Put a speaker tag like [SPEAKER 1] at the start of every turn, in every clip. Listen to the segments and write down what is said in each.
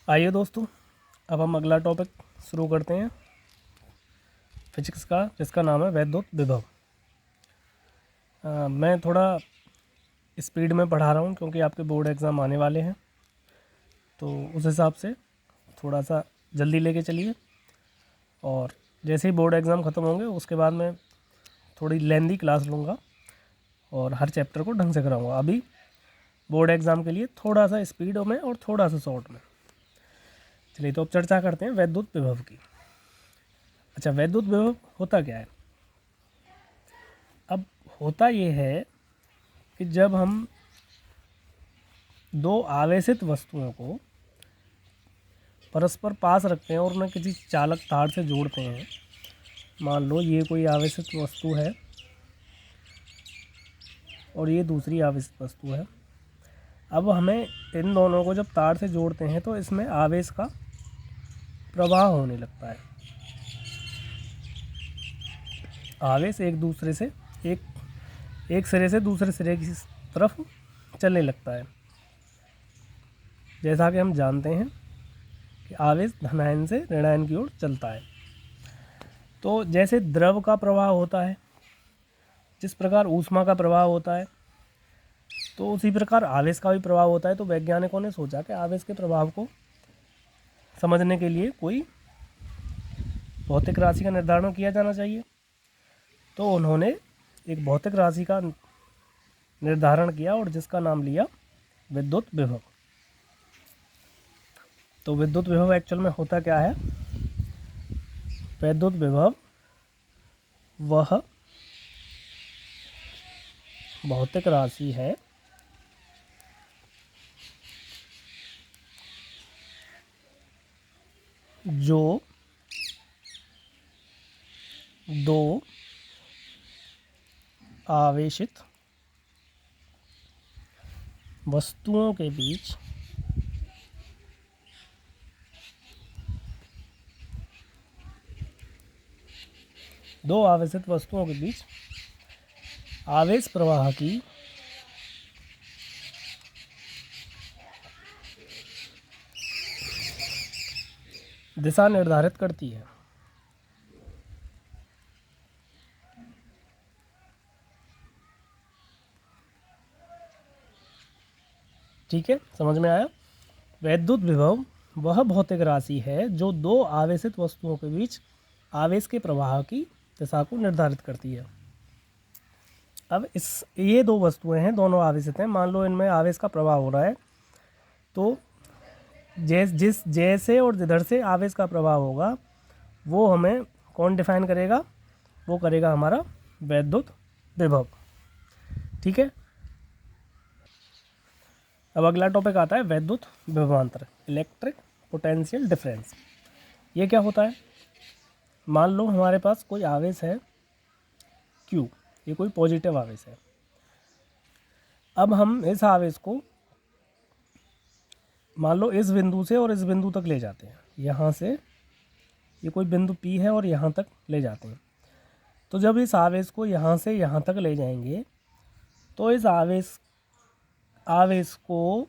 [SPEAKER 1] आइए दोस्तों, अब हम अगला टॉपिक शुरू करते हैं फिजिक्स का, जिसका नाम है वैद्युत विभव। मैं थोड़ा स्पीड में पढ़ा रहा हूँ क्योंकि आपके बोर्ड एग्ज़ाम आने वाले हैं, तो उस हिसाब से थोड़ा सा जल्दी लेके चलिए। और जैसे ही बोर्ड एग्ज़ाम ख़त्म होंगे उसके बाद मैं थोड़ी लेंदी क्लास लूँगा और हर चैप्टर को ढंग से कराऊँगा। अभी बोर्ड एग्ज़ाम के लिए थोड़ा सा स्पीड में और थोड़ा सा शॉर्ट में। चलिए, तो अब चर्चा करते हैं वैद्युत विभव की। अच्छा, वैद्युत विभव होता क्या है? अब होता ये है कि जब हम दो आवेशित वस्तुओं को परस्पर पास रखते हैं और उन्हें किसी चालक तार से जोड़ते हैं। मान लो ये कोई आवेशित वस्तु है और ये दूसरी आवेशित वस्तु है। अब हमें इन दोनों को जब तार से जोड़ते हैं तो इसमें आवेश का प्रवाह होने लगता है। आवेश एक दूसरे से एक सिरे से दूसरे सिरे की तरफ चलने लगता है। जैसा कि हम जानते हैं कि आवेश धनायन से ऋणायन की ओर चलता है। तो जैसे द्रव का प्रवाह होता है, जिस प्रकार ऊष्मा का प्रवाह होता है, तो उसी प्रकार आवेश का भी प्रवाह होता है। तो वैज्ञानिकों ने सोचा कि आवेश के प्रभाव को समझने के लिए कोई भौतिक राशि का निर्धारण किया जाना चाहिए। तो उन्होंने एक भौतिक राशि का निर्धारण किया और जिसका नाम लिया विद्युत विभव। तो विद्युत विभव एक्चुअल में होता क्या है? विद्युत विभव वह भौतिक राशि है जो दो आवेशित वस्तुओं के बीच आवेश प्रवाह की दिशा निर्धारित करती है। ठीक है, समझ में आया? वैद्युत विभव वह भौतिक राशि है जो दो आवेशित वस्तुओं के बीच आवेश के प्रवाह की दिशा को निर्धारित करती है। अब ये दो वस्तुएं हैं, दोनों आवेशित हैं। मान लो इनमें आवेश का प्रवाह हो रहा है, तो जैसे और जिधर से आवेश का प्रवाह होगा वो हमें कौन डिफाइन करेगा? वो करेगा हमारा वैद्युत विभव। ठीक है, अब अगला टॉपिक आता है वैद्युत विभवांतर, इलेक्ट्रिक पोटेंशियल डिफरेंस। ये क्या होता है? मान लो हमारे पास कोई आवेश है Q, ये कोई पॉजिटिव आवेश है। अब हम इस आवेश को मान लो इस बिंदु से और इस बिंदु तक ले जाते हैं। यहाँ से ये कोई बिंदु P है और यहाँ तक ले जाते हैं। तो जब इस आवेश को यहाँ से यहाँ तक ले जाएंगे तो इस आवेश को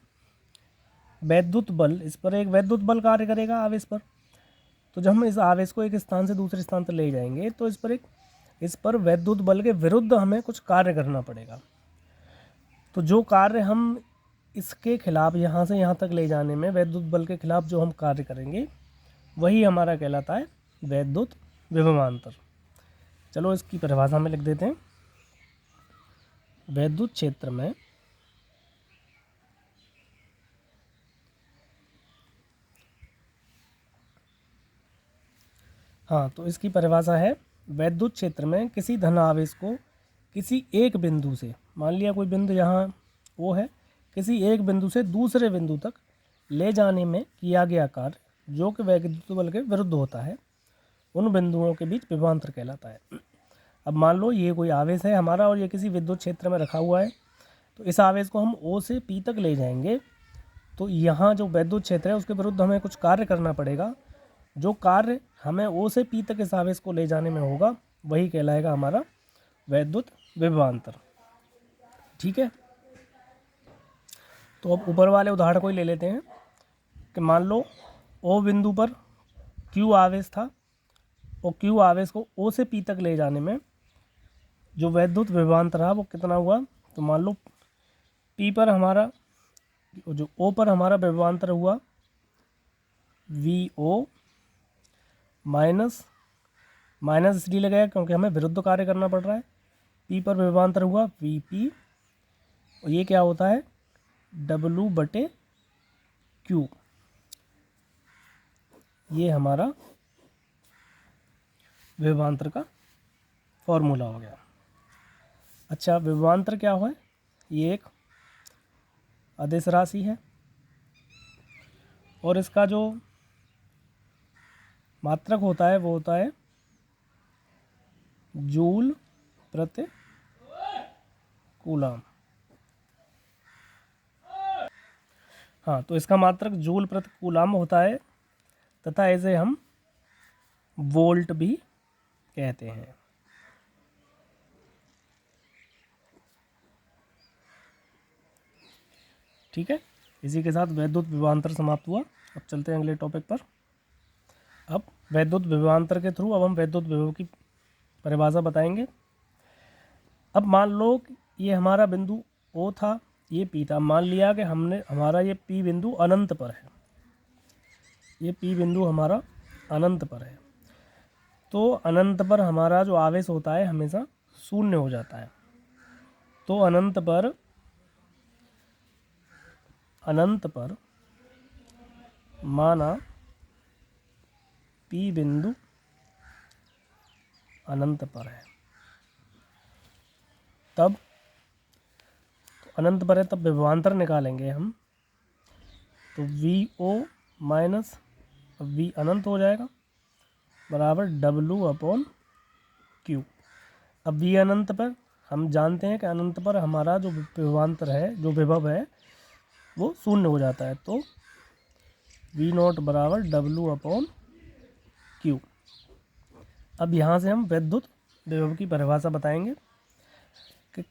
[SPEAKER 1] वैद्युत बल, इस पर एक वैद्युत बल कार्य करेगा आवेश पर। तो जब हम इस आवेश को एक स्थान से दूसरे स्थान तक ले जाएंगे तो इस पर वैद्युत बल के विरुद्ध हमें कुछ कार्य करना पड़ेगा। तो जो कार्य हम इसके खिलाफ यहाँ से यहाँ तक ले जाने में वैद्युत बल के खिलाफ जो हम कार्य करेंगे वही हमारा कहलाता है वैद्युत विभवांतर। चलो इसकी परिभाषा में लिख देते हैं। वैद्युत क्षेत्र में तो इसकी परिभाषा है, वैद्युत क्षेत्र में किसी धन आवेश को किसी एक बिंदु से, मान लिया कोई बिंदु यहाँ वो है, किसी एक बिंदु से दूसरे बिंदु तक ले जाने में किया गया कार्य जो कि वैद्युत बल के विरुद्ध होता है, उन बिंदुओं के बीच विभवांतर कहलाता है। अब मान लो ये कोई आवेश है हमारा और ये किसी विद्युत क्षेत्र में रखा हुआ है। तो इस आवेश को हम O से P तक ले जाएंगे, तो यहाँ जो वैद्युत क्षेत्र है उसके विरुद्ध हमें कुछ कार्य करना पड़ेगा। जो कार्य हमें O से P तक इस आवेश को ले जाने में होगा वही कहलाएगा हमारा वैद्युत विभवांतर। ठीक है, तो अब ऊपर वाले उदाहरण को ही ले लेते हैं कि मान लो ओ बिंदु पर Q आवेश था और Q आवेश को O से P तक ले जाने में जो वैद्युत विभवांतर रहा वो कितना हुआ। तो मान लो P पर हमारा जो O पर हमारा विभवांतर हुआ VO माइनस इसलिए लगाया क्योंकि हमें विरुद्ध कार्य करना पड़ रहा है। P पर विभवांतर हुआ VP और ये क्या होता है W/Q। ये हमारा विभवांतर का फॉर्मूला हो गया। अच्छा, विभवांतर क्या हुआ है, ये एक अदिश राशि है और इसका जो मात्रक होता है वो होता है जूल प्रति कूलम। हाँ, तो इसका मात्रक जूल प्रति कूलम होता है तथा इसे हम वोल्ट भी कहते हैं। ठीक है, इसी के साथ वैद्युत विभवांतर समाप्त हुआ। अब चलते हैं अगले टॉपिक पर। अब वैद्युत विभवांतर के थ्रू अब हम वैद्युत विभव की परिभाषा बताएंगे। अब मान लो ये हमारा बिंदु O था, ये P था। मान लिया कि हमारा ये P बिंदु अनंत पर है, ये P बिंदु हमारा अनंत पर है। तो अनंत पर हमारा जो आवेश होता है हमेशा शून्य हो जाता है। तो अनंत पर माना P बिंदु अनंत पर है, तब तो अनंत पर है तब विभवांतर निकालेंगे हम। तो VO माइनस V अनंत हो जाएगा बराबर W/Q। अब V अनंत पर हम जानते हैं कि अनंत पर हमारा जो विभवांतर है, जो विभव है वो शून्य हो जाता है। तो V0 बराबर W/Q। अब यहाँ से हम वैद्युत विभव की परिभाषा बताएंगे कि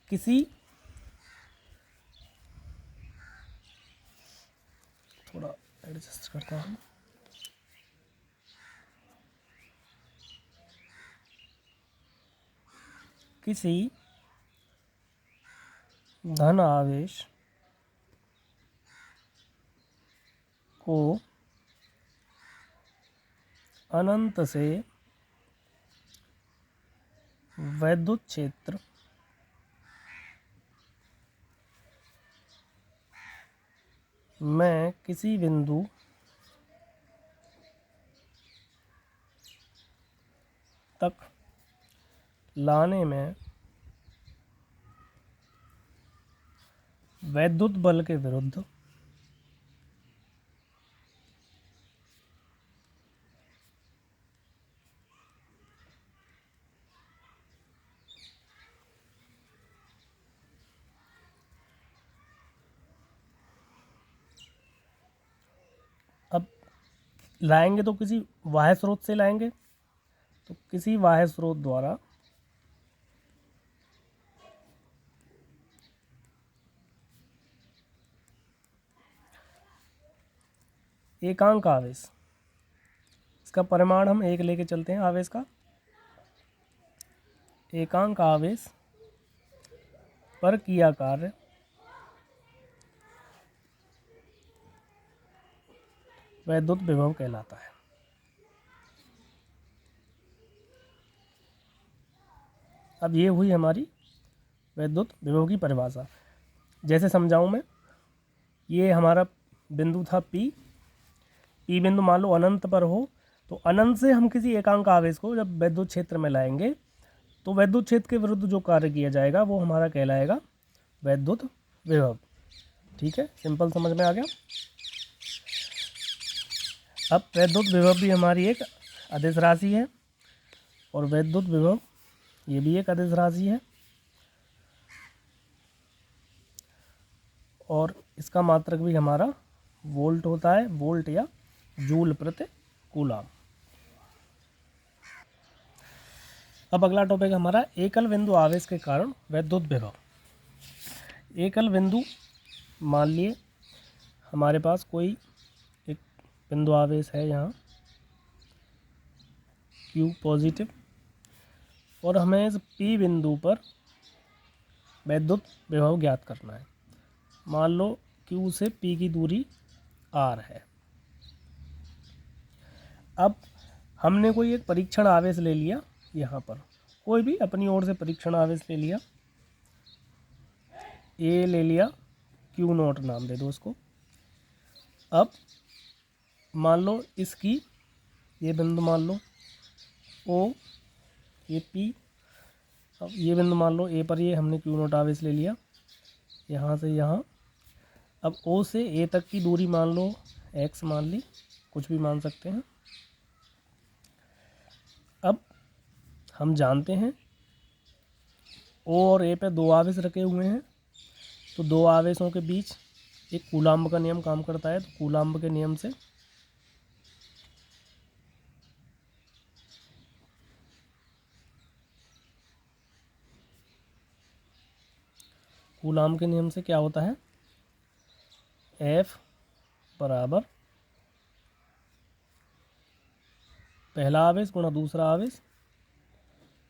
[SPEAKER 1] थोड़ा एडजस्ट करता हूँ। किसी धन आवेश को अनंत से वैद्युत क्षेत्र में किसी बिंदु तक लाने में वैद्युत बल के विरुद्ध अब लाएंगे तो किसी बाह्य स्रोत से लाएंगे। तो किसी बाह्य स्रोत द्वारा एकांक आवेश, इसका परिमाण हम 1 लेके चलते हैं आवेश का। एकांक आवेश पर किया कार्य वैद्युत विभव कहलाता है। अब ये हुई हमारी वैद्युत विभव की परिभाषा। जैसे समझाऊं मैं, ये हमारा बिंदु था P बिंदु मान लो अनंत पर हो, तो अनंत से हम किसी एकांक आवेश को जब वैद्युत क्षेत्र में लाएंगे तो वैद्युत क्षेत्र के विरुद्ध जो कार्य किया जाएगा वो हमारा कहलाएगा वैद्युत विभव। ठीक है, सिंपल समझ में आ गया। अब वैद्युत विभव भी हमारी एक अदिश राशि है और वैद्युत विभव ये भी एक अदिश राशि है और इसका मात्रक भी हमारा वोल्ट होता है, वोल्ट या जूल प्रति कूलम। अब अगला टॉपिक हमारा एकल बिंदु आवेश के कारण वैद्युत विभव। एकल बिंदु मान लिए हमारे पास कोई एक बिंदु आवेश है यहाँ Q पॉजिटिव, और हमें इस P बिंदु पर वैद्युत विभव ज्ञात करना है। मान लो Q से P की दूरी R है। अब हमने कोई एक परीक्षण आवेश ले लिया, यहाँ पर कोई भी अपनी ओर से परीक्षण आवेश ले लिया, ए ले लिया, Q नॉट नाम दे दो उसको। अब मान लो इसकी ये बिंदु मान लो O, ये P, अब ये बिंदु मान लो ए पर, ये हमने Q नॉट आवेश ले लिया यहाँ से यहाँ। अब O से A तक की दूरी मान लो x मान ली, कुछ भी मान सकते हैं। अब हम जानते हैं O और A पे दो आवेश रखे हुए हैं, तो दो आवेशों के बीच एक कूलाम्ब का नियम काम करता है। तो कूलाम्ब के नियम से क्या होता है, F बराबर पहला आवेश गुणा दूसरा आवेश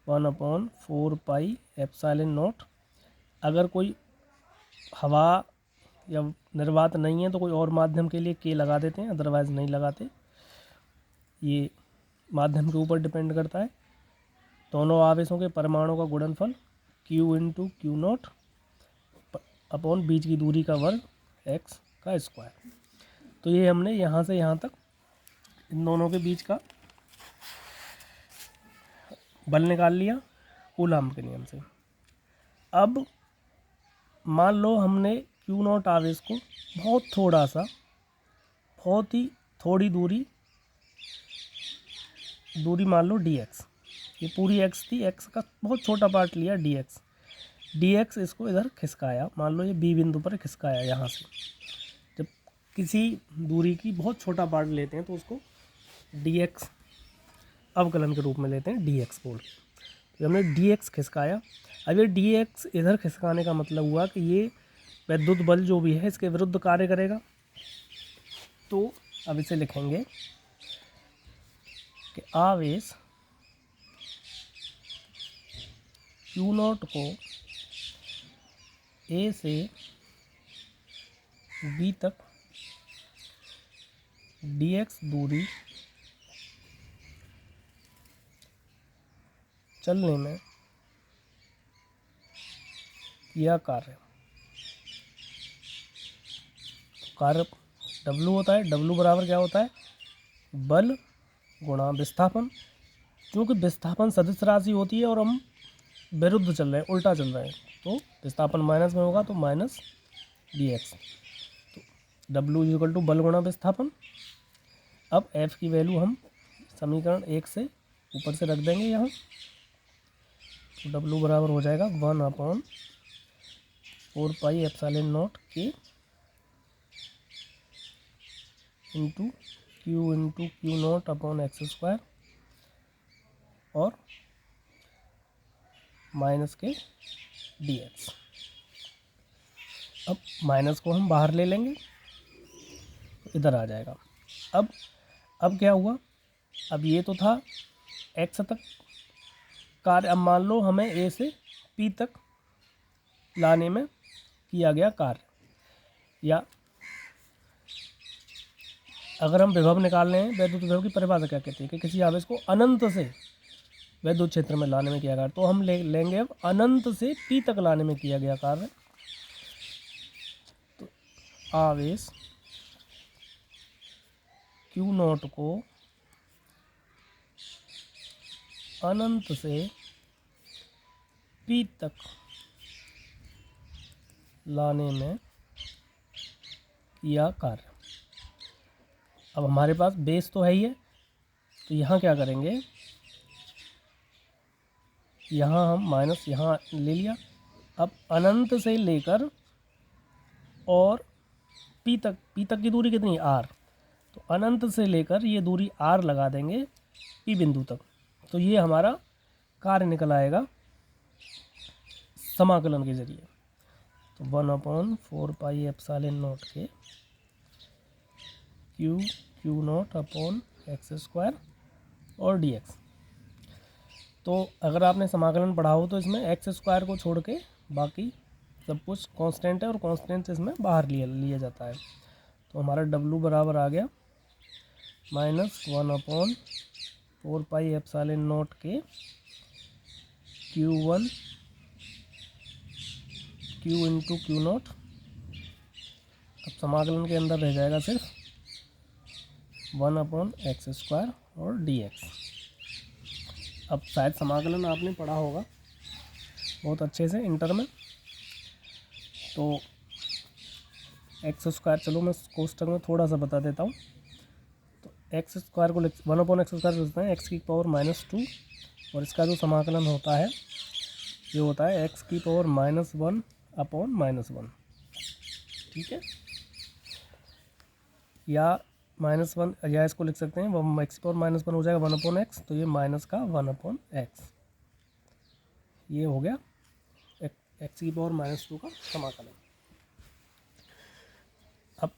[SPEAKER 1] 1/4 पाई एप्सिलॉन नॉट। अगर कोई हवा या निर्वात नहीं है तो कोई और माध्यम के लिए K लगा देते हैं, अदरवाइज़ नहीं लगाते। ये माध्यम के ऊपर डिपेंड करता है। दोनों आवेशों के परमाणु का गुणनफल Q into Q naught upon बीच की दूरी का वर्ग x का स्क्वायर। तो ये हमने यहाँ से यहाँ तक इन दोनों के बीच का बल निकाल लिया कूलाम्ब के नियम से। अब मान लो हमने Q नॉट आवेश को बहुत ही थोड़ी दूरी मान लो dx, ये पूरी x थी, x का बहुत छोटा पार्ट लिया dx इसको इधर खिसकाया, मान लो ये B बिंदु पर खिसकाया यहाँ से। जब किसी दूरी की बहुत छोटा पार्ट लेते हैं तो उसको dx अवकलन के रूप में लेते हैं, dx बोल के। हमने dx खिसकाया। अब ये dx इधर खिसकाने का मतलब हुआ कि ये विद्युत बल जो भी है इसके विरुद्ध कार्य करेगा। तो अब इसे लिखेंगे कि आवेश Q नॉट को A से B तक dx दूरी चलने में किया कार्य W होता है। W बराबर क्या होता है, बल गुणा विस्थापन। क्योंकि विस्थापन सदिश राशि होती है और हम विरुद्ध चल रहे हैं, उल्टा चल रहे हैं, तो विस्थापन माइनस में होगा तो माइनस dx। तो W इक्वल टू बल गुणा विस्थापन। अब F की वैल्यू हम समीकरण 1 से ऊपर से रख देंगे यहाँ। तो W बराबर हो जाएगा 1/4 pi epsilon not K into Q naught upon x square और माइनस के dx। अब माइनस को हम बाहर ले लेंगे, इधर आ जाएगा। अब क्या हुआ, अब ये तो था x तक कार्य। अब मान लो हमें A से P तक लाने में किया गया कार्य, या अगर हम विभव निकाल रहे हैं, वैद्युत विभव की परिभाषा क्या कहती है कि किसी आवेश को अनंत से वैद्युत क्षेत्र में लाने में किया कार्य। तो हम लेंगे अब अनंत से P तक लाने में किया गया कार्य। तो आवेश Q नॉट को अनंत से P तक लाने में किया कार्य। अब हमारे पास बेस तो है ही है, तो यहाँ क्या करेंगे, यहाँ हम माइनस यहाँ ले लिया। अब अनंत से लेकर और P तक की दूरी कितनी, R। तो अनंत से लेकर ये दूरी R लगा देंगे P बिंदु तक। तो ये हमारा कार्य निकल आएगा समाकलन के जरिए। तो 1/4 पाई एप्सिलॉन नॉट के Q Q not upon x square और डी एक्स। तो अगर आपने समाकलन पढ़ा हो तो इसमें एक्स स्क्वायर को छोड़ के बाकी सब कुछ कांस्टेंट है और कांस्टेंट इसमें बाहर लिया जाता है। तो हमारा डब्लू बराबर आ गया -1/4πε0 के Q1 Q into Q not. अब समाकलन के अंदर रह जाएगा सिर्फ 1/x² और dx। अब शायद समाकलन आपने पढ़ा होगा बहुत अच्छे से इंटर में। तो x², चलो मैं कोष्टक में थोड़ा सा बता देता हूँ। तो x² को 1/x² लिखते हैं x की पावर -2, और इसका जो समाकलन होता है ये होता है x की पावर -1/-1। ठीक है, या -1, या इसको लिख सकते हैं वो x की पावर -1 हो जाएगा 1/x, तो ये माइनस का 1/x, ये हो गया x की पावर -2 का समाकलन। अब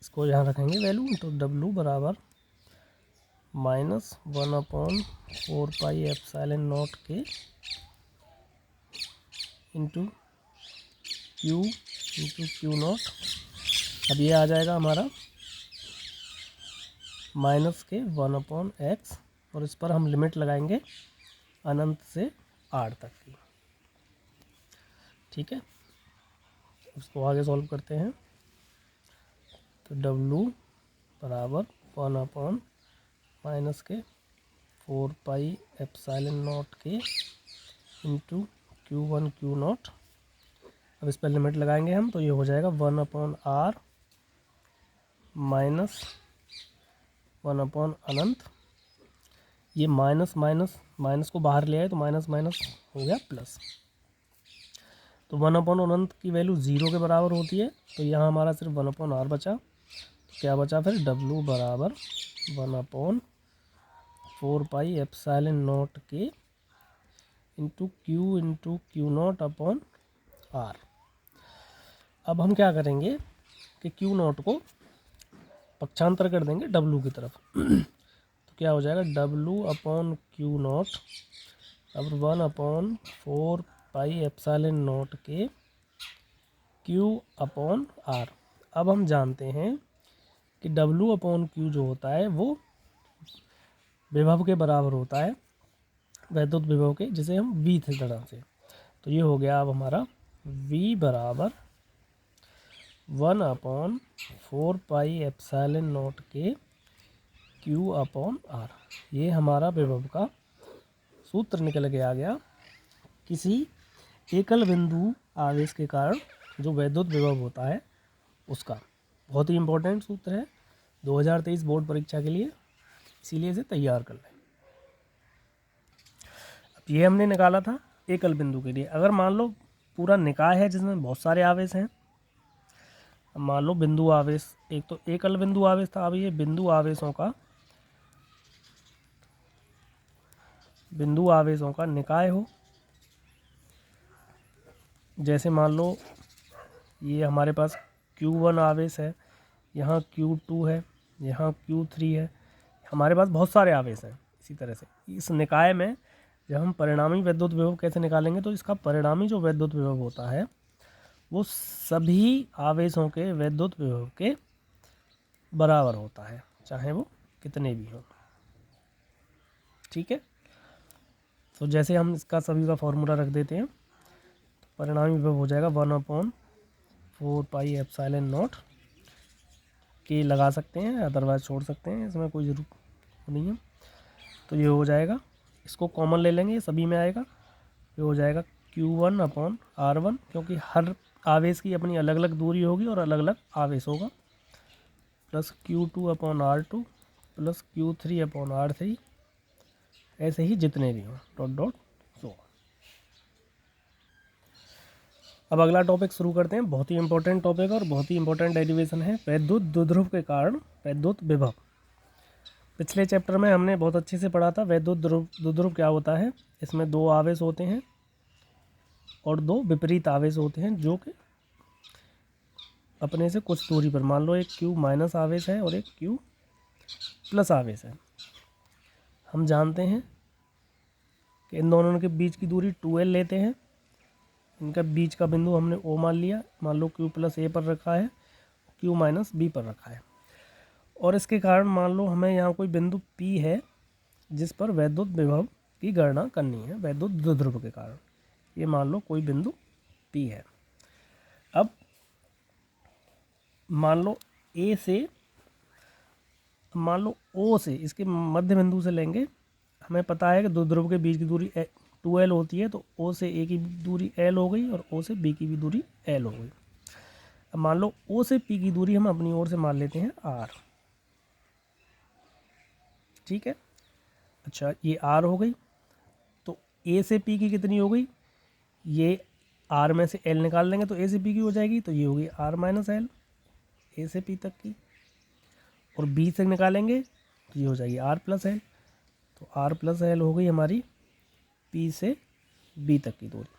[SPEAKER 1] इसको यहाँ रखेंगे वैल्यू, तो w बराबर -1/4πε0 के इंटू क्यू नॉट। अब ये आ जाएगा हमारा माइनस के 1/x, और इस पर हम लिमिट लगाएंगे अनंत से r तक की। ठीक है, इसको आगे सॉल्व करते हैं। तो w बराबर 1/-4πε0 के इंटू Q1 क्यू नॉट। अब इस पर लिमिट लगाएंगे हम, तो ये हो जाएगा 1/r माइनस 1/अनंत। ये माइनस माइनस को बाहर ले आए तो माइनस हो गया प्लस। तो 1/अनंत की वैल्यू 0 के बराबर होती है, तो यहाँ हमारा सिर्फ 1/r बचा। तो क्या बचा फिर, w बराबर 1/4πε0 के into Q not upon r। अब हम क्या करेंगे कि क्यू नॉट को पक्षांतर कर देंगे w की तरफ। तो क्या हो जाएगा, w/क्यू नॉट। अब 1/4πε0 के Q/r। अब हम जानते हैं कि w/Q जो होता है वो विभव के बराबर होता है, वैद्युत विभव के, जिसे हम V थे तरह से। तो ये हो गया अब हमारा V बराबर 1/4πε0 के Q/r। ये हमारा विभव का सूत्र निकल के आ गया किसी एकल बिंदु आवेश के कारण जो वैद्युत विभव होता है उसका। बहुत ही इम्पोर्टेंट सूत्र है 2023 बोर्ड परीक्षा के लिए, इसीलिए इसे तैयार कर लें। अब ये हमने निकाला था एकल बिंदु के लिए। अगर मान लो पूरा निकाय है जिसमें बहुत सारे आवेश हैं, अब मान लो बिंदु आवेश, एक तो एकल बिंदु आवेश था, अब ये बिंदु आवेशों का निकाय हो। जैसे मान लो ये हमारे पास Q1 आवेश है, यहाँ Q2 है, यहाँ Q3 है, हमारे पास बहुत सारे आवेश हैं। इसी तरह से इस निकाय में जब हम परिणामी वैद्युत विभव कैसे निकालेंगे, तो इसका परिणामी जो वैद्युत विभव होता है वो सभी आवेशों के वैद्युत विभव के बराबर होता है, चाहे वो कितने भी हों। ठीक है, तो जैसे हम इसका सभी का फॉर्मूला रख देते हैं, तो परिणामी विभव हो जाएगा 1/4πε0 के लगा सकते हैं, अदरवाइज छोड़ सकते हैं, इसमें कोई ज़रूरत नहीं है। तो ये हो जाएगा, इसको कॉमन ले लेंगे, सभी में आएगा। ये हो जाएगा Q1/r1, क्योंकि हर आवेश की अपनी अलग अलग दूरी होगी और अलग अलग आवेश होगा, प्लस Q2/r2 प्लस Q3/r3, ऐसे ही जितने भी हों डॉट सो। अब अगला टॉपिक शुरू करते हैं, बहुत ही इंपॉर्टेंट टॉपिक और बहुत ही इंपॉर्टेंट डेरिवेशन है, वैद्युत द्विध्रुव के कारण वैद्युत विभव। पिछले चैप्टर में हमने बहुत अच्छे से पढ़ा था वैद्युत द्विध्रुव क्या होता है। इसमें दो आवेश होते हैं और दो विपरीत आवेश होते हैं जो कि अपने से कुछ दूरी पर, मान लो एक Q- आवेश है और एक Q प्लस आवेश है। हम जानते हैं कि इन दोनों के बीच की दूरी 2l लेते हैं। इनका बीच का बिंदु हमने O मान लिया, मान लो Q प्लस A पर रखा है, Q माइनस B पर रखा है। और इसके कारण मान लो हमें यहाँ कोई बिंदु P है जिस पर वैद्युत विभव की गणना करनी है वैद्युत द्विध्रुव के कारण। ये मान लो कोई बिंदु P है। अब मान लो A से, मान लो O से, इसके मध्य बिंदु से लेंगे। हमें पता है कि दो ध्रुव के बीच की दूरी 2l होती है, तो O से A की दूरी l हो गई और O से B की भी दूरी l हो गई। अब मान लो O से P की दूरी हम अपनी ओर से मान लेते हैं r। ठीक है, अच्छा ये r हो गई। तो A से P की कितनी हो गई, ये r में से l निकाल देंगे तो A से P की हो जाएगी, तो ये होगी r माइनस l A से P तक की। और B से निकालेंगे तो ये हो जाएगी r प्लस l, तो r प्लस l हो गई हमारी P से B तक की दूरी।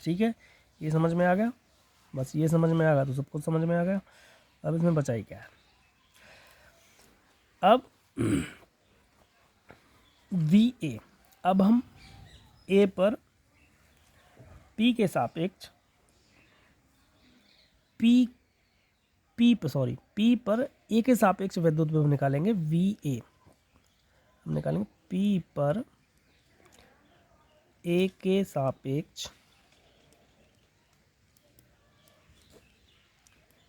[SPEAKER 1] ठीक है, ये समझ में आ गया। बस ये समझ में आ गया तो सब कुछ समझ में आ गया। अब इसमें बचा ही क्या है। अब VA, अब हम A पर P के सापेक्ष P पर A के सापेक्ष विद्युत विभव निकालेंगे VA। हम निकालेंगे P पर A के सापेक्ष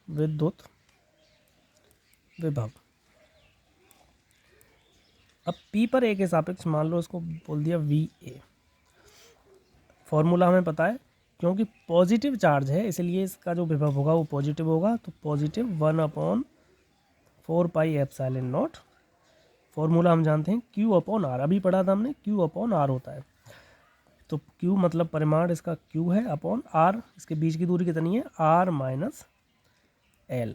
[SPEAKER 1] विद्युत विभव। अब P पर A के सापेक्ष मान लो इसको बोल दिया VA। फॉर्मूला हमें पता है, क्योंकि पॉजिटिव चार्ज है इसलिए इसका जो विभव होगा वो पॉजिटिव होगा, तो पॉजिटिव 1/4πε0। फॉर्मूला हम जानते हैं Q/R, अभी पढ़ा था हमने, Q/R होता है। तो Q मतलब परिमाण इसका Q है, अपॉन R, इसके बीच की दूरी कितनी है R माइनस L।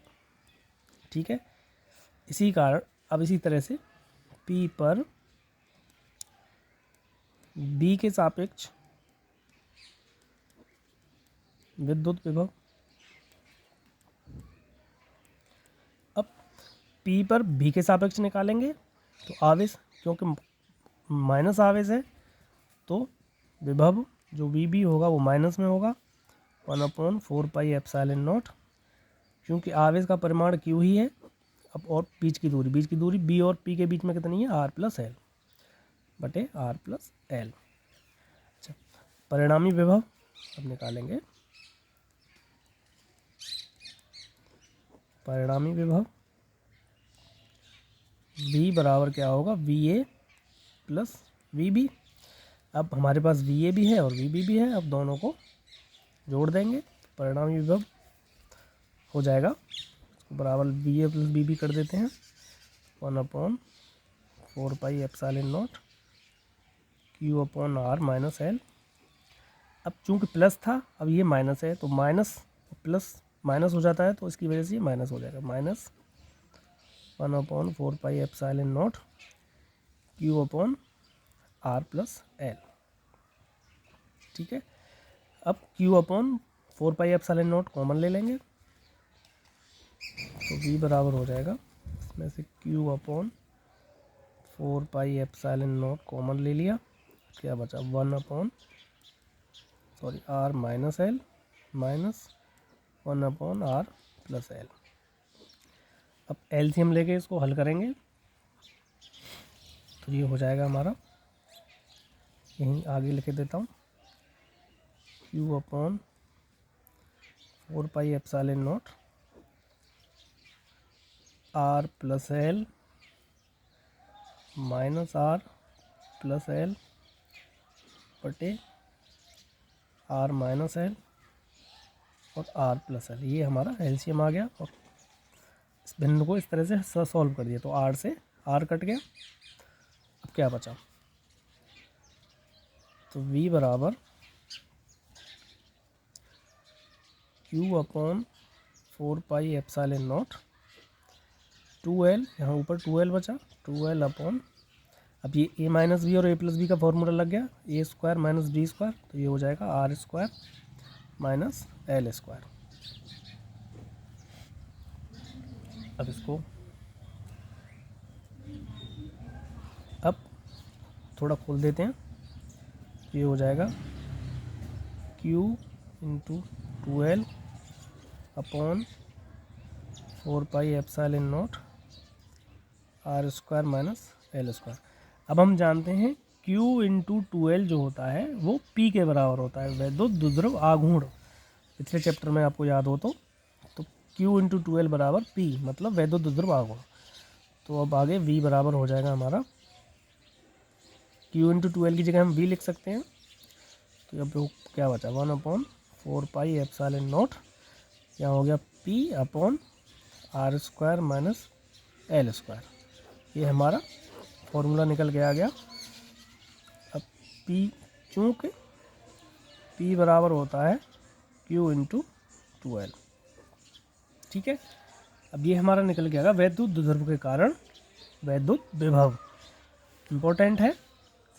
[SPEAKER 1] ठीक है, इसी कारण अब इसी तरह से P पर B के सापेक्ष विद्युत विभव। अब P पर B के सापेक्ष निकालेंगे तो आवेश, क्योंकि माइनस आवेश है तो विभव जो VB होगा वो माइनस में होगा 1/4πε0, क्योंकि आवेश का परिमाण Q ही है। अब और बीच की दूरी B और P के बीच में कितनी है R प्लस L बटे R प्लस L। अच्छा, परिणामी विभव अब निकालेंगे। परिणामी विभव V बराबर क्या होगा VA प्लस VB। अब हमारे पास VA भी है और VB भी है, अब दोनों को जोड़ देंगे, परिणामी विभव हो जाएगा बराबर VA प्लस VB कर देते हैं 1/4πε0 Q/R माइनस L। अब चूंकि प्लस था अब ये माइनस है, तो माइनस प्लस माइनस हो जाता है, तो इसकी वजह से ये माइनस हो जाएगा, माइनस 1/4πε0 Q/R प्लस L। ठीक है, अब Q/4πε0 कॉमन ले लेंगे तो V बराबर हो जाएगा, इसमें से Q/4πε0 कॉमन ले लिया, क्या बचा R minus L minus 1/R plus L। अब LCM लेके इसको हल करेंगे तो ये हो जाएगा हमारा, यहीं आगे लिख देता हूँ, Q/4πε0 R plus L minus R plus L बटे R माइनस L और R प्लस L। ये हमारा एलसीएम आ गया और इस बिंदु को इस तरह से सॉल्व कर दिया, तो R से R कट गया। अब क्या बचा, तो V बराबर Q/4πε0 2L, यहाँ ऊपर 2L बचा, 2L अपॉन, अब ये A माइनस बी और A प्लस बी का फॉर्मूला लग गया, A square minus B square, तो ये हो जाएगा R square minus L square. अब इसको अब थोड़ा खोल देते हैं, ये हो जाएगा Q into 12 upon 4πε0 R square minus L square. अब हम जानते हैं Q इंटू 12 जो होता है वो P के बराबर होता है, वैद्युत द्विध्रुव आघूर्ण। पिछले चैप्टर में आपको याद हो तो Q इंटू 12 बराबर P, मतलब वैद्युत द्विध्रुव आघूर्ण। तो अब आगे V बराबर हो जाएगा हमारा, Q इंटू 12 की जगह हम V लिख सकते हैं। तो अब क्या बचा, 1/4πε0, यहाँ हो गया P upon r square minus L square. ये हमारा फॉर्मूला निकल के आ गया। अब P, चूँकि P बराबर होता है Q इंटू 12, ठीक है। अब ये हमारा निकल के आएगा वैद्युत द्विध्रुव के कारण वैद्युत विभव। इम्पोर्टेंट है,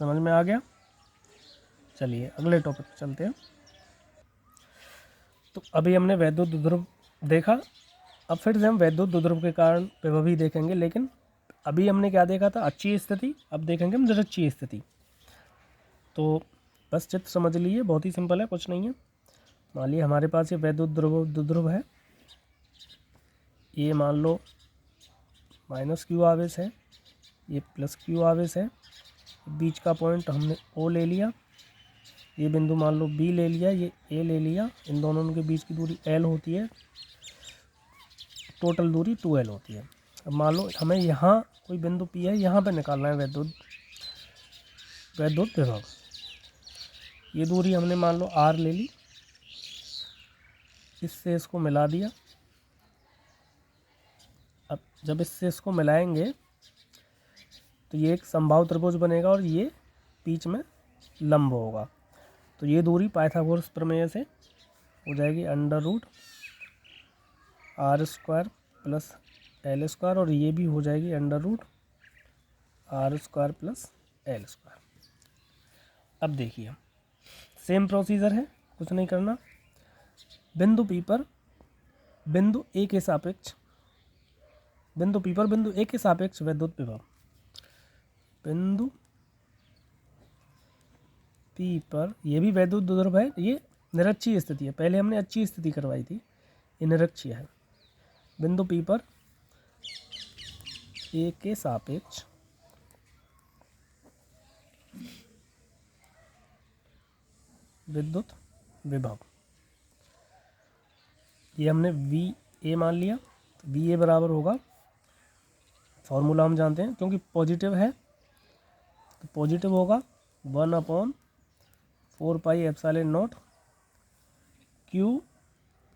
[SPEAKER 1] समझ में आ गया। चलिए अगले टॉपिक पे चलते हैं। तो अभी हमने वैद्युत द्विध्रुव देखा, अब फिर से हम वैद्युत द्विध्रुव के कारण विभव ही देखेंगे। लेकिन अभी हमने क्या देखा था, अक्षीय स्थिति, अब देखेंगे हम निरक्षीय स्थिति। तो बस चित्र समझ लीजिए, बहुत ही सिंपल है, कुछ नहीं है। मान लीजिए हमारे पास ये वैद्युत द्विध्रुव है, ये मान लो -Q आवेश है, ये +Q आवेश है, बीच का पॉइंट हमने O ले लिया, ये बिंदु मान लो B ले लिया, ये A ले लिया, इन दोनों के बीच की दूरी L होती है, टोटल दूरी 2L होती है। अब मान लो हमें यहाँ कोई बिंदु P है, यहाँ पे निकालना है वैद्युत विभव। ये दूरी हमने मान लो R ले ली, इससे इसको मिला दिया। अब जब इससे इसको मिलाएंगे तो ये एक समबाहु त्रिभुज बनेगा और ये बीच में लंब होगा। तो ये दूरी पाइथागोरस प्रमेय से हो जाएगी √r² प्लस एल स्क्वायर, और ये भी हो जाएगी √r² प्लस एल स्क्वायर। अब देखिए सेम प्रोसीजर है, कुछ नहीं करना। बिंदु P पर बिंदु A के सापेक्ष, बिंदु P पर बिंदु A के सापेक्ष वैद्युत विभव, बिंदु P पर, ये भी वैद्युत द्विध्रुव है, ये निरक्षीय स्थिति है, पहले हमने अक्षीय स्थिति करवाई थी, ये निरक्षीय है। बिंदु P पर A के सापेक्ष विद्युत विभव, ये हमने VA मान लिया। तो VA बराबर होगा, फॉर्मूला हम जानते हैं, क्योंकि पॉजिटिव है तो पॉजिटिव होगा 1/4πε0 Q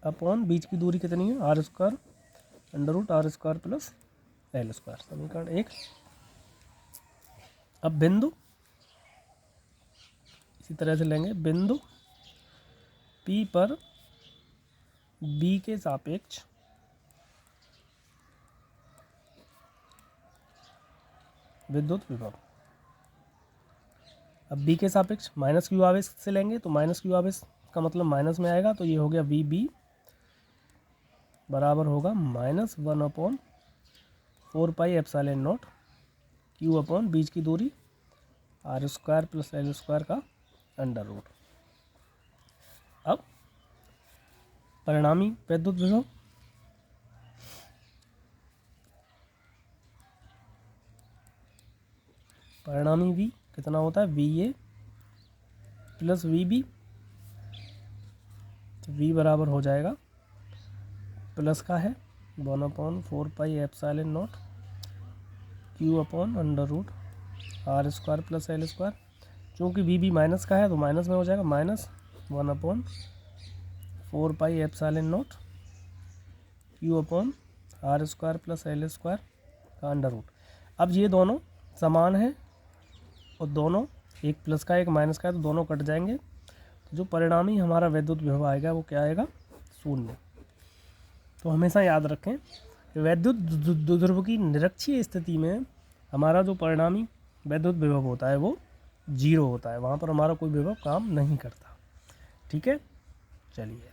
[SPEAKER 1] अपॉन बीच की दूरी कितनी है, R² √r² plus L square. समीकरण 1। अब बिंदु इसी तरह से लेंगे, बिंदु P पर B के सापेक्ष विद्युत विभव। अब B के सापेक्ष -Q आवेश से लेंगे, तो -Q आवेश का मतलब माइनस में आएगा, तो ये हो गया VB बराबर होगा -1/4πε0 Q अपॉन बीच की दूरी R² प्लस एल स्क्वायर का √। अब परिणामी वैद्युत विभव, परिणामी V कितना होता है, VA प्लस VB, तो V बराबर हो जाएगा, प्लस का है 1/4πε0 Q upon √r² plus L square. चूँकि VB माइनस का है तो माइनस में हो जाएगा, -1/4πε0 Q upon r² plus L square का √। अब ये दोनों समान हैं और दोनों, एक प्लस का एक माइनस का है, तो दोनों कट जाएंगे। तो जो परिणामी हमारा वैद्युत विभव आएगा वो क्या आएगा, 0। तो हमेशा याद रखें कि वैद्युत द्विध्रुव की निरक्षीय स्थिति में हमारा जो परिणामी वैद्युत विभव होता है वो 0 होता है, वहाँ पर हमारा कोई विभव काम नहीं करता। ठीक है, चलिए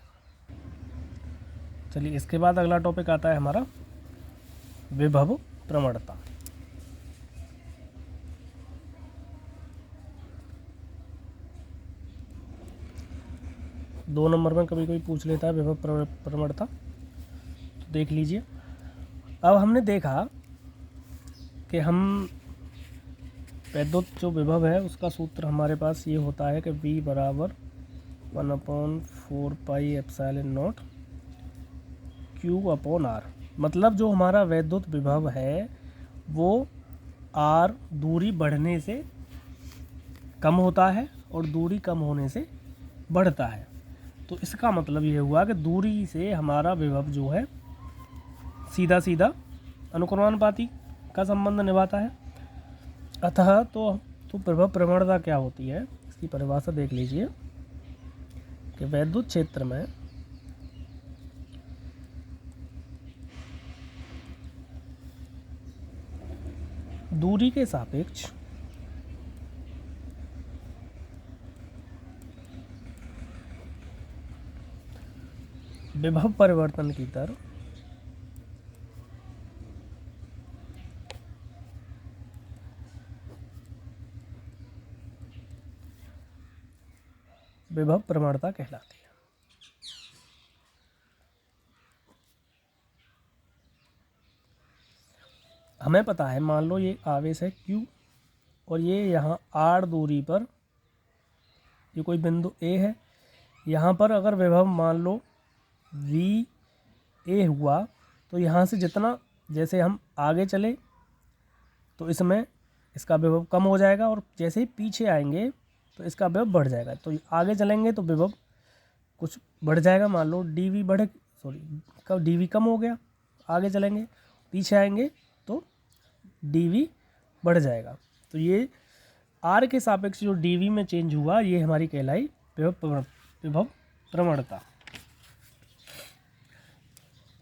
[SPEAKER 1] इसके बाद अगला टॉपिक आता है हमारा विभव प्रवणता। 2 नंबर में कभी कोई पूछ लेता है विभव प्रवणता, तो देख लीजिए। अब हमने देखा कि हम वैद्युत जो विभव है उसका सूत्र हमारे पास ये होता है कि V बराबर 1/4πε0 Q/R। मतलब जो हमारा वैद्युत विभव है वो R दूरी बढ़ने से कम होता है और दूरी कम होने से बढ़ता है। तो इसका मतलब ये हुआ कि दूरी से हमारा विभव जो है सीधा सीधा अनुक्रमानुपाती का संबंध निभाता है। अतः तो विभव प्रवणता क्या होती है, इसकी परिभाषा देख लीजिए कि वैद्युत क्षेत्र में दूरी के सापेक्ष विभव परिवर्तन की दर विभव प्रवणता कहलाती है। हमें पता है, मान लो ये आवेश है Q और ये यहाँ R दूरी पर ये कोई बिंदु A है। यहाँ पर अगर विभव मान लो VA हुआ तो यहाँ से जितना जैसे हम आगे चले तो इसमें इसका विभव कम हो जाएगा और जैसे ही पीछे आएंगे तो इसका विभव बढ़ जाएगा। तो आगे चलेंगे तो विभव कुछ बढ़ जाएगा, मान लो DV कम हो गया, आगे चलेंगे, पीछे आएंगे तो DV बढ़ जाएगा। तो ये R के सापेक्ष जो DV में चेंज हुआ ये हमारी कहलाई विभव प्रवणता।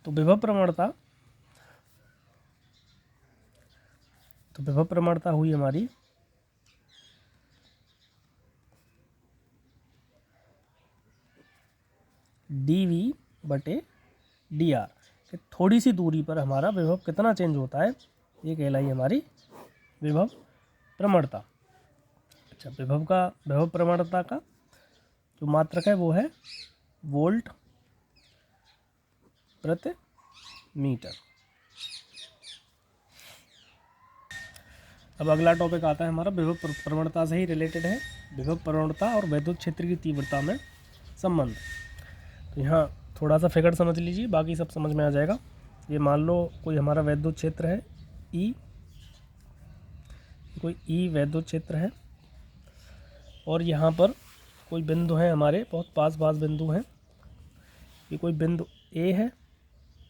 [SPEAKER 1] तो विभव प्रवणता हुई हमारी dV/dr कि थोड़ी सी दूरी पर हमारा विभव कितना चेंज होता है, ये कहलाई हमारी विभव प्रवणता। अच्छा, विभव प्रवणता का जो मात्रक है वो है वोल्ट प्रति मीटर। अब अगला टॉपिक आता है हमारा विभव प्रवणता से ही रिलेटेड है, विभव प्रवणता और वैद्युत क्षेत्र की तीव्रता में संबंध। तो यहाँ थोड़ा सा फिगर समझ लीजिए, बाकी सब समझ में आ जाएगा। ये मान लो कोई हमारा वैद्युत क्षेत्र है E, कोई E वैद्युत क्षेत्र है और यहाँ पर कोई बिंदु है हमारे, बहुत पास बिंदु हैं। ये कोई बिंदु A है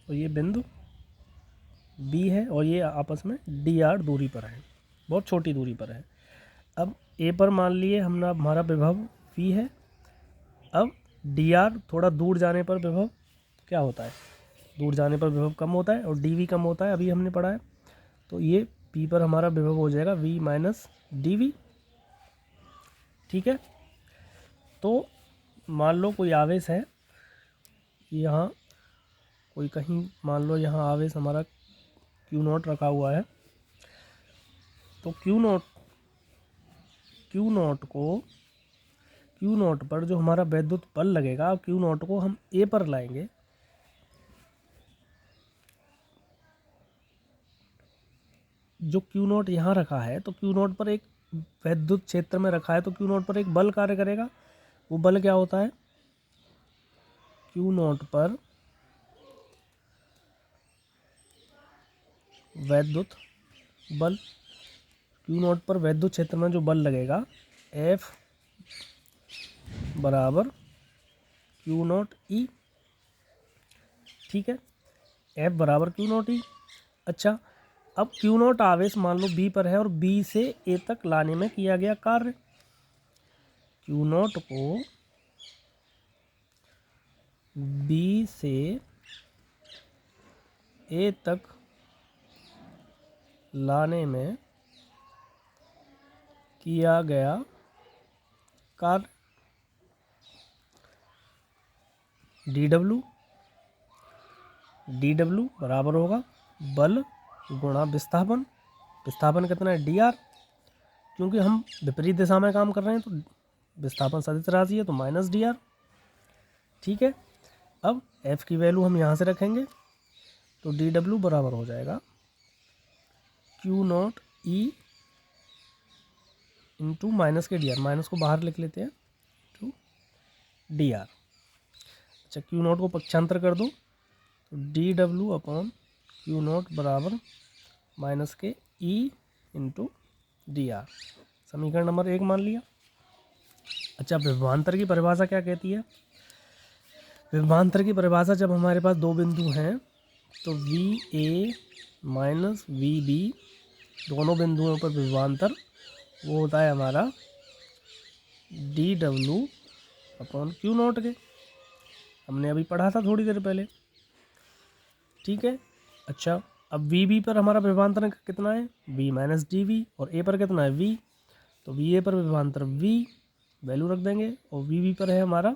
[SPEAKER 1] और ये बिंदु B है और ये आपस में dr दूरी पर है, बहुत छोटी दूरी पर है। अब A पर मान लिए हमारा विभव V है। अब dr थोड़ा दूर जाने पर विभव क्या होता है, दूर जाने पर विभव कम होता है और dV कम होता है, अभी हमने पढ़ा है। तो ये P पर हमारा विभव हो जाएगा V माइनस dV। ठीक है, तो मान लो कोई आवेश है यहाँ, कोई कहीं मान लो यहाँ आवेश हमारा Q0 रखा हुआ है। तो Q0 पर जो हमारा वैद्युत बल लगेगा, Q0 को हम A पर लाएंगे। जो Q0 यहाँ रखा है तो Q0 पर एक वैद्युत क्षेत्र में रखा है तो Q0 पर एक बल कार्य करेगा। वो बल क्या होता है, Q0 पर वैद्युत बल, Q0 पर वैद्युत क्षेत्र में जो बल लगेगा F बराबर Q0E। ठीक है, F बराबर Q0E। अच्छा, अब Q0 आवेश मान लो B पर है और B से A तक लाने में किया गया कार्य। Q0 को B से A तक लाने में किया गया कार्य dW बराबर होगा बल गुणा विस्थापन। विस्थापन कितना है, dr, क्योंकि हम विपरीत दिशा में काम कर रहे हैं तो विस्थापन सदिश राशि है तो माइनस dr। ठीक है। अब f की वैल्यू हम यहाँ से रखेंगे, तो डी डब्ल्यू बराबर हो जाएगा Q not E into minus के डी आर, माइनस को बाहर लिख लेते हैं, टू डी आर। अच्छा, क्यू नॉट को पक्षांतर कर दो, तो D W upon Q not बराबर माइनस के ई इंटू डी आर, समीकरण नंबर 1 मान लिया। अच्छा, विभवांतर की परिभाषा क्या कहती है? विभवांतर की परिभाषा, जब हमारे पास दो बिंदु हैं तो V A minus V B दोनों बिंदुओं पर विभवांतर वो होता है हमारा D W upon Q not के, हमने अभी पढ़ा था थोड़ी देर पहले, ठीक है। अच्छा, अब वी बी पर हमारा विभवांतर कितना है? वी माइनस डी वी, और ए पर कितना है? वी, तो वी ए पर विभवांतर वी वैल्यू रख देंगे, और वी बी पर है हमारा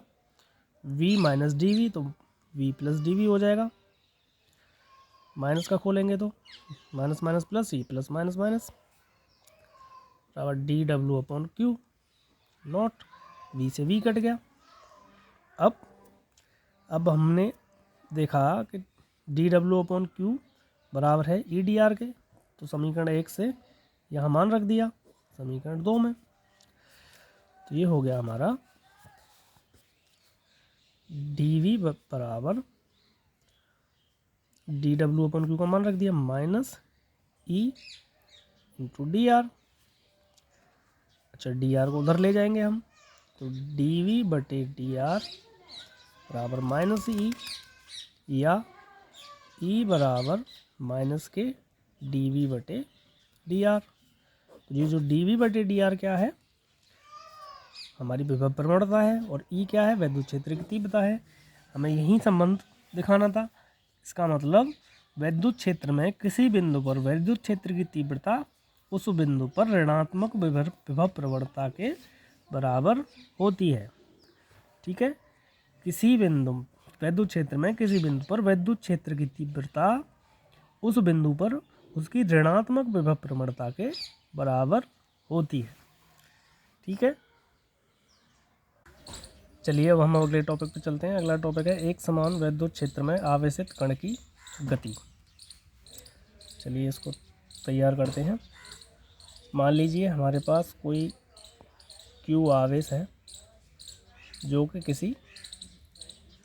[SPEAKER 1] वी माइनस डी वी, तो वी प्लस डी वी हो जाएगा। माइनस का खोलेंगे तो minus minus plus, E plus minus minus बराबर D W upon Q naught, V से वी कट गया। अब हमने देखा कि डी डब्ल्यू अपॉन क्यू बराबर है ई डी आर के, तो समीकरण 1 से यहाँ मान रख दिया समीकरण 2 में, तो ये हो गया हमारा डी वी बराबर डी डब्ल्यू अपन क्यू का मान रख दिया minus E into D R. अच्छा, डी आर को उधर ले जाएंगे हम, तो डी वी बटे डी आर बराबर माइनस ई, या ई बराबर माइनस के डी वी बटे डी आर। तो ये जो डी वी बटे डी आर क्या है? हमारी विभव प्रवणता है, और ई क्या है? वैद्युत क्षेत्र की तीव्रता है। हमें यही संबंध दिखाना था। इसका मतलब वैद्युत क्षेत्र में किसी बिंदु पर वैद्युत क्षेत्र की तीव्रता उस बिंदु पर ऋणात्मक विभव प्रवणता के बराबर होती है, ठीक है। किसी बिंदु वैद्युत क्षेत्र में किसी बिंदु पर वैद्युत क्षेत्र की तीव्रता उस बिंदु पर उसकी ऋणात्मक विभव प्रवणता के बराबर होती है, ठीक है। चलिए, अब हम अगले टॉपिक पे चलते हैं। अगला टॉपिक है एक समान वैद्युत क्षेत्र में आवेशित कण की गति। चलिए, इसको तैयार करते हैं। मान लीजिए हमारे पास कोई Q आवेश है जो कि किसी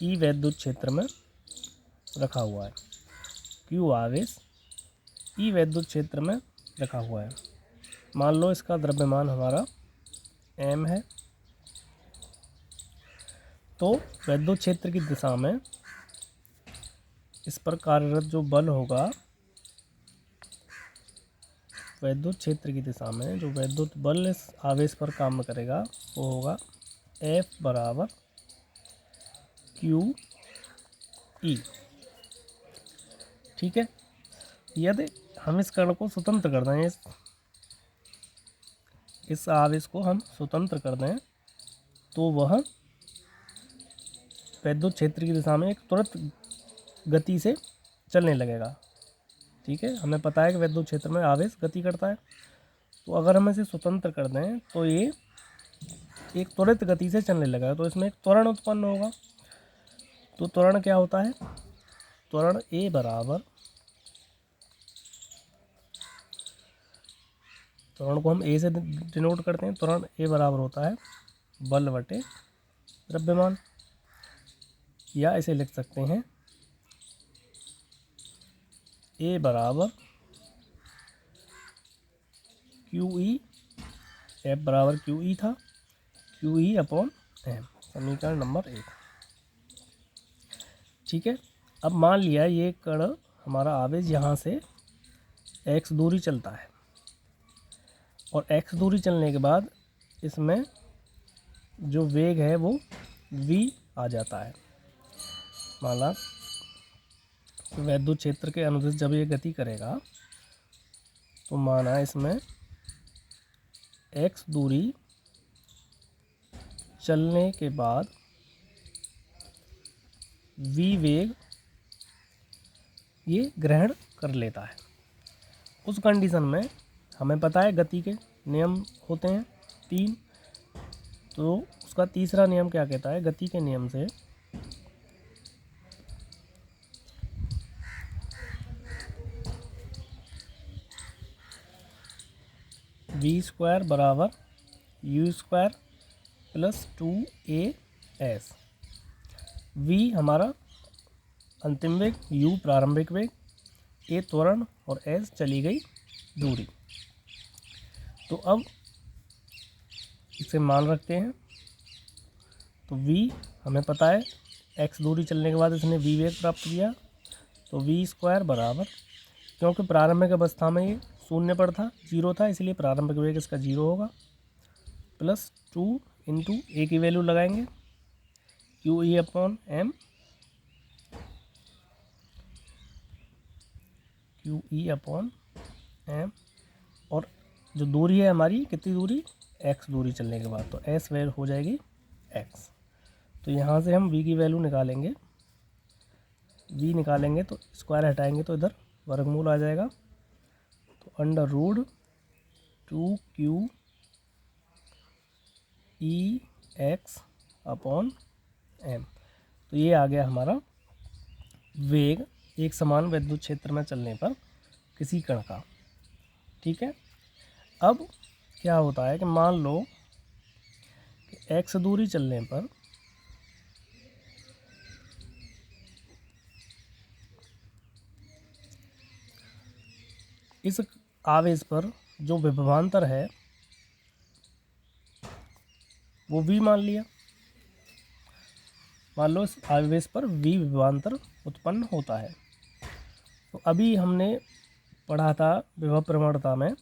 [SPEAKER 1] E वैद्युत क्षेत्र में रखा हुआ है। Q आवेश E वैद्युत क्षेत्र में रखा हुआ है। मान लो इसका द्रव्यमान हमारा m है, तो वैद्युत क्षेत्र की दिशा में इस पर कार्यरत जो बल होगा, वैद्युत क्षेत्र की दिशा में जो वैद्युत बल इस आवेश पर काम करेगा वो होगा F बराबर QE, ठीक है। यदि हम इस कण को स्वतंत्र कर दें, इस आवेश को हम स्वतंत्र कर दें, तो वह वैद्युत क्षेत्र की दिशा में एक त्वरित गति से चलने लगेगा, ठीक है। हमें पता है कि वैद्युत क्षेत्र में आवेश गति करता है, तो अगर हम इसे स्वतंत्र कर दें तो ये एक त्वरित गति से चलने लगेगा, तो इसमें एक त्वरण उत्पन्न होगा। तो त्वरण क्या होता है? त्वरण A बराबर, त्वरण को हम A से डिनोट करते हैं। त्वरण A बराबर होता है बल बटे द्रव्यमान, या इसे लिख सकते हैं A बराबर QE, F बराबर QE था, QE अपॉन M, समीकरण नंबर 1, ठीक है। अब मान लिया ये कण हमारा आवेश यहाँ से x दूरी चलता है, और x दूरी चलने के बाद इसमें जो वेग है वो v आ जाता है। माना वैद्युत क्षेत्र के अनुदिश जब ये गति करेगा, तो माना इसमें x दूरी चलने के बाद v वेग ये ग्रहण कर लेता है। उस कंडीशन में हमें पता है गति के नियम होते हैं 3, तो उसका तीसरा नियम क्या कहता है? गति के नियम से वी स्क्वायर बराबर U square plus 2as। V हमारा अंतिम वेग, यू प्रारंभिक वेग, ए त्वरण और एस चली गई दूरी। तो अब इसे मान रखते हैं। तो v हमें पता है, x दूरी चलने के बाद इसने v वेग प्राप्त किया, तो वी स्क्वायर बराबर, क्योंकि प्रारंभिक अवस्था में ये शून्य पर था, 0 था, इसलिए प्रारंभिक वेग इसका 0 होगा, प्लस 2 इंटू ए की वैल्यू लगाएंगे Q E upon M, Q E upon M, और जो दूरी है हमारी, कितनी दूरी, x दूरी चलने के बाद, तो s वैल्यू हो जाएगी x। तो यहाँ से हम v की वैल्यू निकालेंगे, v निकालेंगे तो स्क्वायर हटाएंगे तो इधर वर्गमूल आ जाएगा, तो अंडर रूट 2q ई एक्स अपॉन एम। तो ये आ गया हमारा वेग एक समान विद्युत क्षेत्र में चलने पर किसी कण का। ठीक है। अब क्या होता है कि मान लो कि x दूरी चलने पर इस आवेश पर जो विभवांतर है वो v मान लिया। मान लो इस आवेश पर v विभवांतर उत्पन्न होता है। तो अभी हमने पढ़ा था विभव प्रवणता में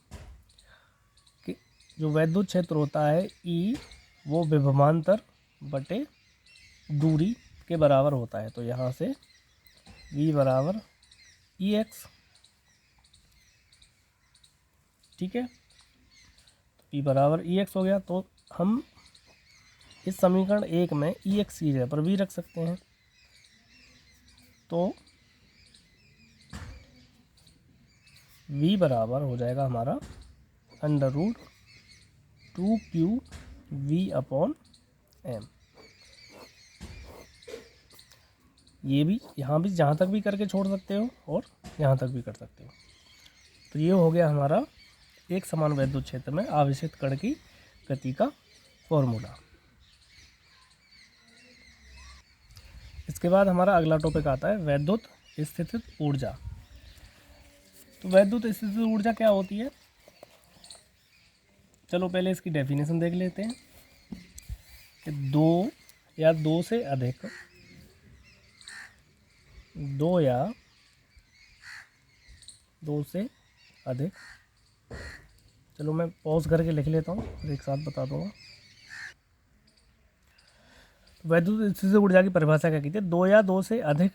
[SPEAKER 1] कि जो वैद्युत क्षेत्र होता है E, वो विभवांतर बटे दूरी के बराबर होता है। तो यहाँ से v बराबर ई एक्स, ठीक है, p बराबर ई एक्स हो गया। तो हम इस समीकरण 1 में ई एक्स की जगह पर v रख सकते हैं। तो v बराबर हो जाएगा हमारा under root 2q v upon M. ये भी यहाँ भी जहाँ तक भी करके छोड़ सकते हो और यहाँ तक भी कर सकते हो। तो ये हो गया हमारा एक समान वैद्युत क्षेत्र में आवेशित कण की गति का फॉर्मूला। इसके बाद हमारा अगला टॉपिक आता है वैद्युत स्थितिज ऊर्जा। तो वैद्युत स्थितिज ऊर्जा क्या होती है, चलो पहले इसकी डेफिनेशन देख लेते हैं कि दो या दो से अधिक, चलो मैं पॉज करके लिख लेता हूँ और एक साथ बता दूंगा। वैद्युत स्थितिज ऊर्जा की परिभाषा क्या कहती है, दो या दो से अधिक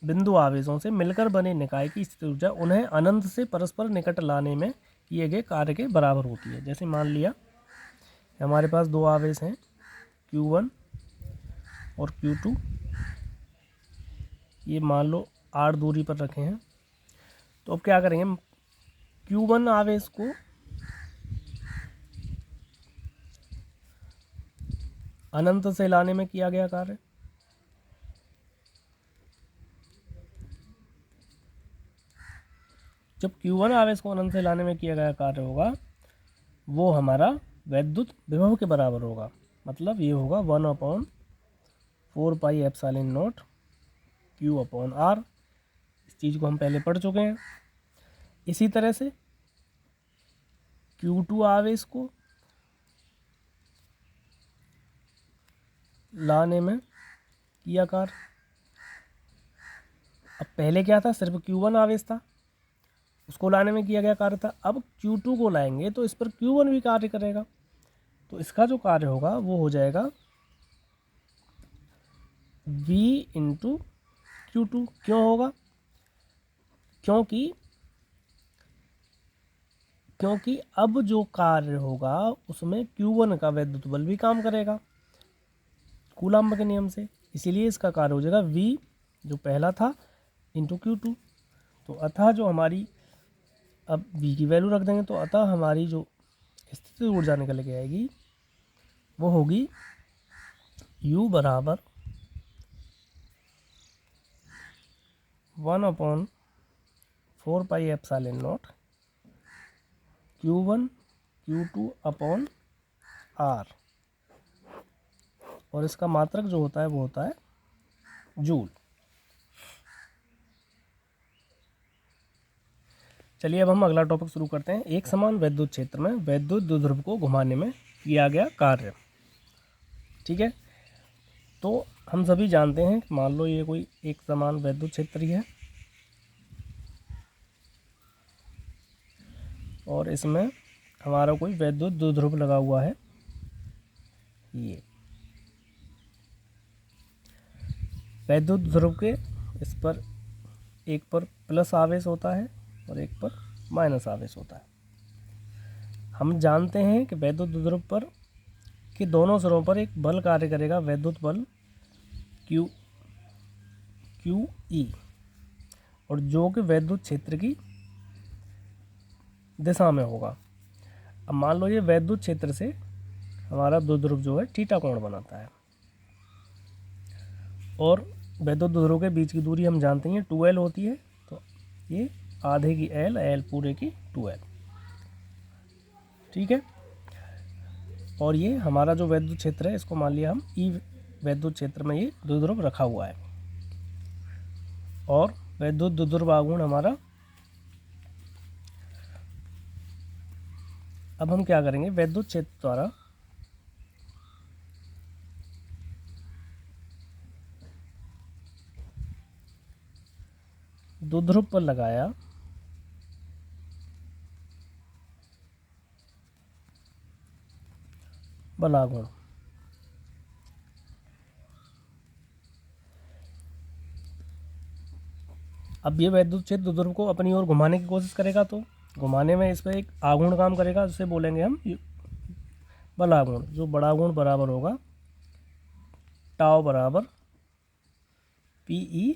[SPEAKER 1] बिंदु आवेशों से मिलकर बने निकाय की स्थितिज ऊर्जा उन्हें अनंत से परस्पर निकट लाने में किए गए कार्य के बराबर होती है। जैसे मान लिया हमारे पास दो आवेश हैं Q1 और Q2, ये मान लो r दूरी पर रखे हैं। तो अब क्या करेंगे, Q1 आवेश को अनंत से लाने में किया गया कार्य, जब Q1 आवेश को अनंत से लाने में किया गया कार्य होगा वो हमारा वैद्युत विभव के बराबर होगा। मतलब ये होगा 1/4πε0 Q अपॉन R। इस चीज़ को हम पहले पढ़ चुके हैं। इसी तरह से Q2 आवेश को लाने में किया कार्य। अब पहले क्या था, सिर्फ Q1 आवेश था, उसको लाने में किया गया कार्य था। अब Q2 को लाएंगे तो इस पर Q1 भी कार्य करेगा। तो इसका जो कार्य होगा वो हो जाएगा V इंटू Q2। क्यों होगा, क्योंकि अब जो कार्य होगा उसमें Q1 का वैद्युत बल भी काम करेगा कूलम्ब के नियम से, इसीलिए इसका कार्य हो जाएगा V जो पहला था इंटू Q2। तो अतः जो हमारी, अब V की वैल्यू रख देंगे, तो अतः हमारी जो स्थितिज ऊर्जा निकल के आएगी वो होगी U बराबर 1/4πε0 Q1 Q2/R, और इसका मात्रक जो होता है वो होता है जूल। चलिए अब हम अगला टॉपिक शुरू करते हैं। एक समान वैद्युत क्षेत्र में वैद्युत द्विध्रुव को घुमाने में किया गया कार्य। ठीक है, तो हम सभी जानते हैं कि मान लो ये कोई एक समान वैद्युत क्षेत्र ही है और इसमें हमारा कोई वैद्युत द्विध्रुव लगा हुआ है। ये वैद्युत ध्रुव के इस पर एक पर प्लस आवेश होता है और एक पर माइनस आवेश होता है। हम जानते हैं कि वैद्युत ध्रुव पर के दोनों सिरों पर एक बल कार्य करेगा, वैद्युत बल QE, और जो कि वैद्युत क्षेत्र की दिशा में होगा। अब मान लो ये वैद्युत क्षेत्र से हमारा द्विध्रुव जो है थीटा कोण बनाता है, और वैद्युत द्विध्रुव के बीच की दूरी हम जानते हैं 2L होती है, तो ये आधे की L पूरे की 2L। ठीक है, और ये हमारा जो वैद्युत क्षेत्र है इसको मान लिया हम ई वैद्युत क्षेत्र में ये द्विध्रुव रखा हुआ है, और वैद्युत द्विध्रुव आघूर्ण हमारा। अब हम क्या करेंगे, वैद्युत क्षेत्र द्वारा द्विध्रुव पर लगाया बलाघूर्ण। अब ये वैद्युत क्षेत्र द्विध्रुव को अपनी ओर घुमाने की कोशिश करेगा, तो घुमाने में इस पर एक आघूर्ण काम करेगा, जिसे बोलेंगे हम बलाघूर्ण, जो बड़ाघूर्ण बराबर होगा टाउ बराबर PE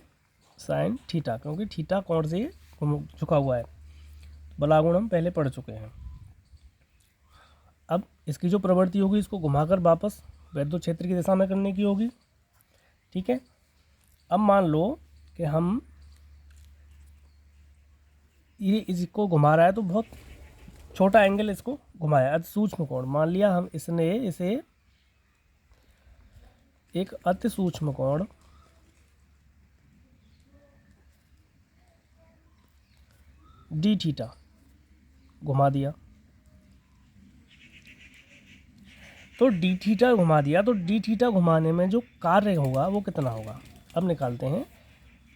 [SPEAKER 1] साइन थीटा, क्योंकि थीटा कोण से ये झुका हुआ है। बलाघूर्ण हम पहले पढ़ चुके हैं। अब इसकी जो प्रवृत्ति होगी इसको घुमाकर वापस वैद्युत क्षेत्र की दिशा में करने की होगी। ठीक है, अब मान लो कि हम ये इसको घुमा रहा है, तो बहुत छोटा एंगल इसको घुमाया, अति सूक्ष्म कोण मान लिया हम, इसने इसे एक अति सूक्ष्म कोण डी थीटा घुमा दिया। तो डी थीटा घुमा दिया, तो डी थीटा घुमाने में जो कार्य होगा वो कितना होगा, अब निकालते हैं।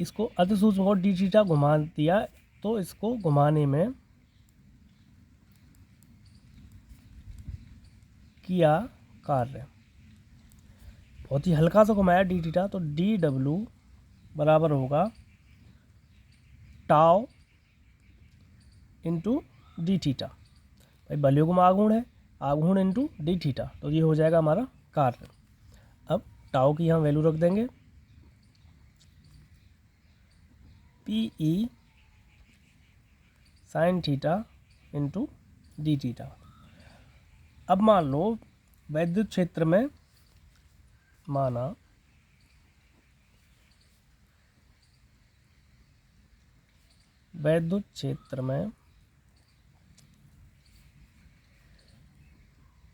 [SPEAKER 1] इसको अति सूक्ष्म कोण डी थीटा घुमा दिया, तो इसको घुमाने में किया कार्य, बहुत ही हल्का सा घुमाया डी थीटा, तो DW बराबर होगा टाउ इंटू डी थीटा। भाई बलयुग्म आघूर्ण है, आघूर्ण इंटू डी थीटा, तो ये हो जाएगा हमारा कार्य। अब टाउ की हम वैल्यू रख देंगे PE sine theta into D theta. अब मान लो वैद्युत क्षेत्र में माना वैद्युत क्षेत्र में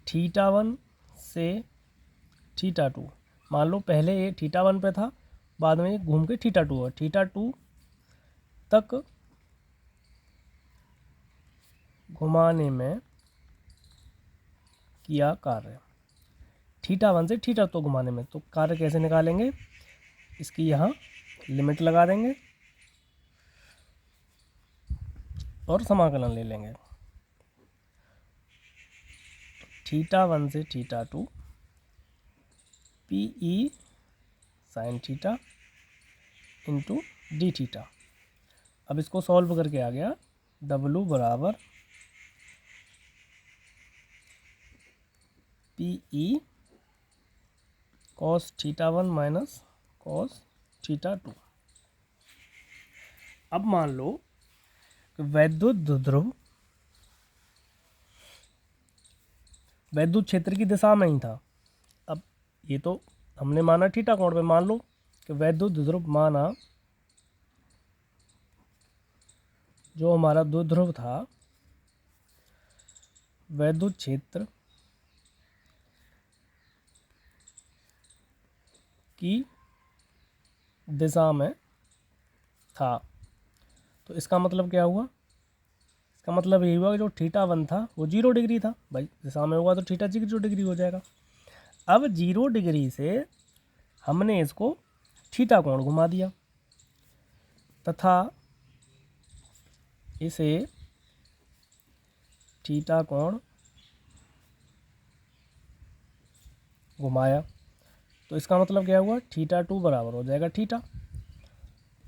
[SPEAKER 1] θ1 से θ2, मान लो पहले ये θ1 पे था, बाद में ये घूम के θ2 है, θ2 तक घुमाने में किया कार्य, θ1 से θ2 घुमाने में। तो कार्य कैसे निकालेंगे, इसकी यहाँ लिमिट लगा देंगे और समाकलन ले लेंगे। θ1 से θ2 PE sine theta into D theta. अब इसको सॉल्व करके आ गया W बराबर PE cos θ1 माइनस cos θ2। अब मान लो कि वैद्युत द्विध्रुव वैद्युत क्षेत्र की दिशा में ही था। अब ये तो हमने माना थीटा कोण पे, मान लो कि वैद्युत द्विध्रुव माना जो हमारा द्विध्रुव था वैद्युत क्षेत्र की दिशा में था। तो इसका मतलब क्या हुआ? इसका मतलब ये हुआ कि जो θ1 था वो 0 डिग्री था। भाई दिशा में होगा तो θ 0 डिग्री हो जाएगा। अब 0 डिग्री से हमने इसको थीटा कोण घुमा दिया तथा इसे थीटा कोण घुमाया। तो इसका मतलब क्या हुआ? θ2 बराबर हो जाएगा थीटा।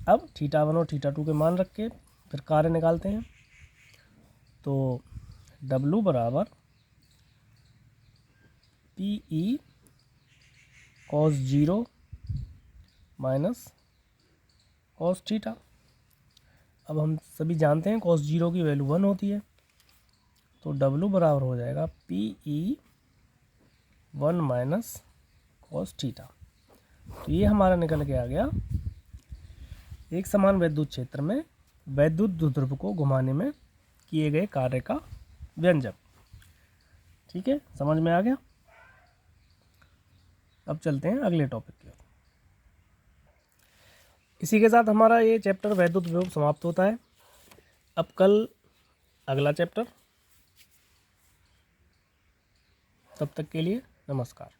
[SPEAKER 1] अब θ1 और θ2 के मान रख के फिर कार्य निकालते हैं। तो W बराबर PE cos 0 minus cos theta. अब हम सभी जानते हैं cos 0 की वैल्यू 1 होती है। तो W बराबर हो जाएगा PE 1 माइनस cos थीटा। तो ये हमारा निकल के आ गया एक समान वैद्युत क्षेत्र में वैद्युत द्विध्रुव को घुमाने में किए गए कार्य का व्यंजक। ठीक है, समझ में आ गया। अब चलते हैं अगले टॉपिक की ओर। इसी के साथ हमारा ये चैप्टर वैद्युत विभव समाप्त होता है। अब कल अगला चैप्टर। तब तक के लिए नमस्कार।